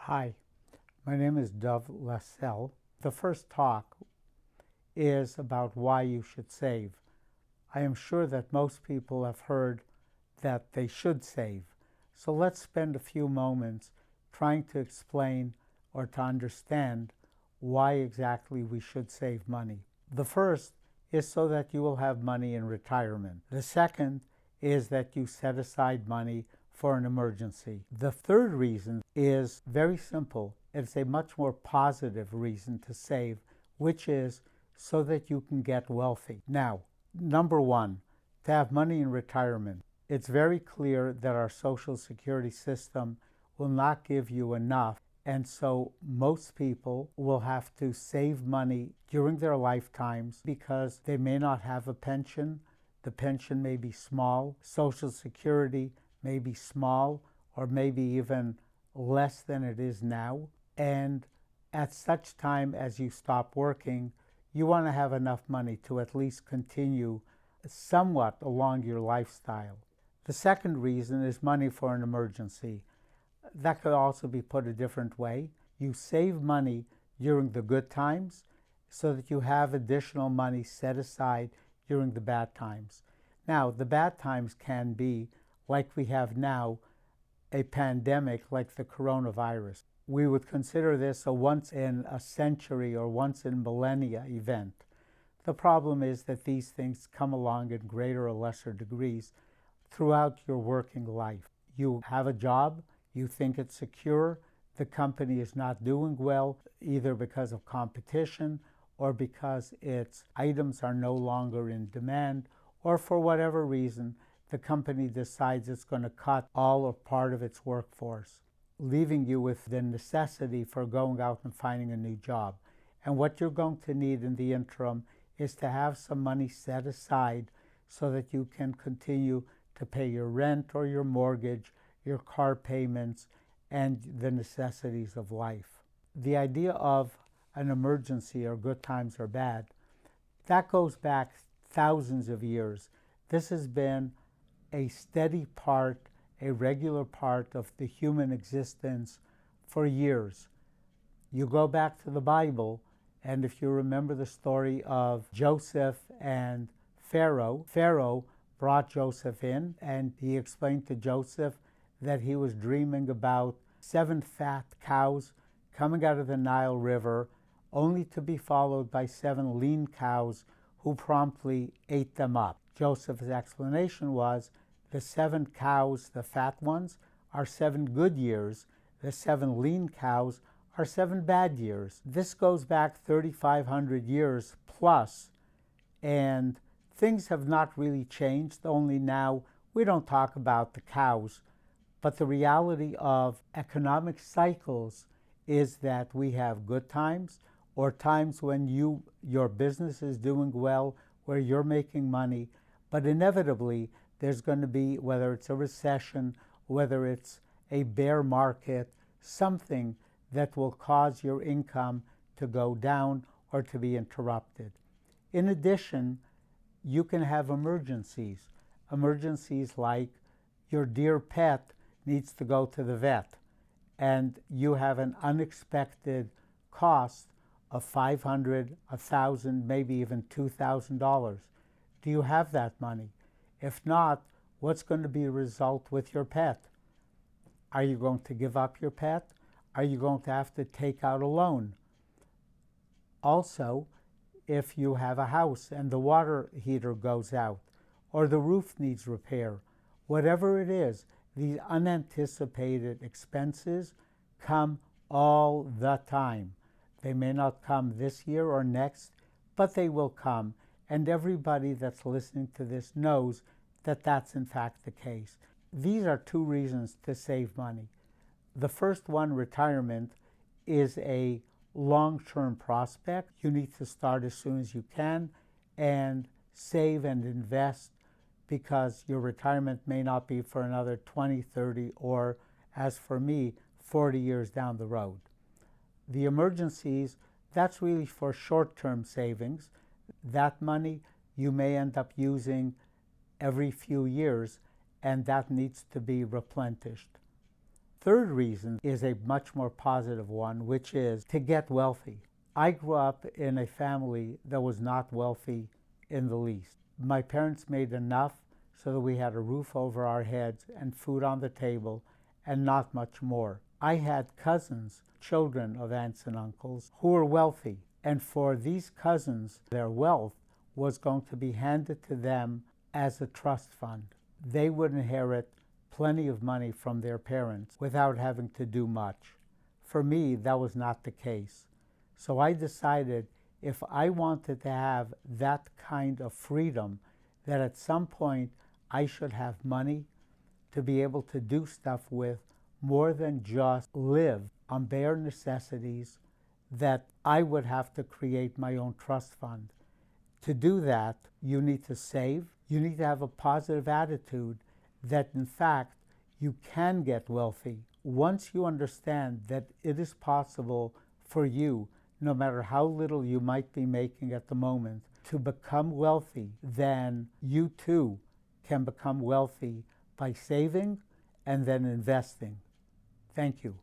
Hi, my name is Dov Lesel. The first talk is about why you should save. I am sure that most people have heard that they should save. So let's spend a few moments trying to explain or to understand why exactly we should save money. The first is so that you will have money in retirement. The second is that you set aside money for an emergency. The third reason is very simple. It's a much more positive reason to save, which is so that you can get wealthy. Now, number one, to have money in retirement. It's very clear that our Social Security system will not give you enough, and so most people will have to save money during their lifetimes because they may not have a pension. The pension may be small. Social Security may be small, or maybe even less than it is now. And at such time as you stop working, you want to have enough money to at least continue somewhat along your lifestyle. The second reason is money for an emergency. That could also be put a different way. You save money during the good times so that you have additional money set aside during the bad times. Now, the bad times can be, like we have now, a pandemic like the coronavirus. We would consider this a once in a century or once in millennia event. The problem is that these things come along in greater or lesser degrees throughout your working life. You have a job, you think it's secure, the company is not doing well, either because of competition or because its items are no longer in demand, or for whatever reason, the company decides it's going to cut all or part of its workforce, leaving you with the necessity for going out and finding a new job. And what you're going to need in the interim is to have some money set aside so that you can continue to pay your rent or your mortgage, your car payments, and the necessities of life. The idea of an emergency, or good times or bad, that goes back thousands of years. This has been a steady part, a regular part of the human existence for years. You go back to the Bible, and if you remember the story of Joseph and Pharaoh, Pharaoh brought Joseph in, and he explained to Joseph that he was dreaming about 7 fat cows coming out of the Nile River, only to be followed by 7 lean cows who promptly ate them up. Joseph's explanation was the 7 cows, the fat ones, are 7 good years. The 7 lean cows are 7 bad years. This goes back 3,500 years plus, and things have not really changed, only now we don't talk about the cows. But the reality of economic cycles is that we have good times, or times when your business is doing well, where you're making money, but inevitably there's going to be, whether it's a recession, whether it's a bear market, something that will cause your income to go down or to be interrupted. In addition, you can have emergencies. Emergencies like your dear pet needs to go to the vet, and you have an unexpected cost of $500, $1,000, maybe even $2,000. Do you have that money? If not, what's going to be the result with your pet? Are you going to give up your pet? Are you going to have to take out a loan? Also, if you have a house and the water heater goes out, or the roof needs repair, whatever it is, these unanticipated expenses come all the time. They may not come this year or next, but they will come. And everybody that's listening to this knows that that's in fact the case. These are 2 reasons to save money. The first one, retirement, is a long-term prospect. You need to start as soon as you can and save and invest, because your retirement may not be for another 20, 30, or, as for me, 40 years down the road. The emergencies, that's really for short-term savings. That money you may end up using every few years, and that needs to be replenished. third reason is a much more positive one, which is to get wealthy. I grew up in a family that was not wealthy in the least. My parents made enough so that we had a roof over our heads and food on the table and not much more. I had cousins, children of aunts and uncles, who were wealthy. And for these cousins, their wealth was going to be handed to them as a trust fund. They would inherit plenty of money from their parents without having to do much. For me, that was not the case. So I decided if I wanted to have that kind of freedom, that at some point I should have money to be able to do stuff with more than just live on bare necessities, that I would have to create my own trust fund. To do that, you need to save. You need to have a positive attitude that, in fact, you can get wealthy. Once you understand that it is possible for you, no matter how little you might be making at the moment, to become wealthy, then you too can become wealthy by saving and then investing. Thank you.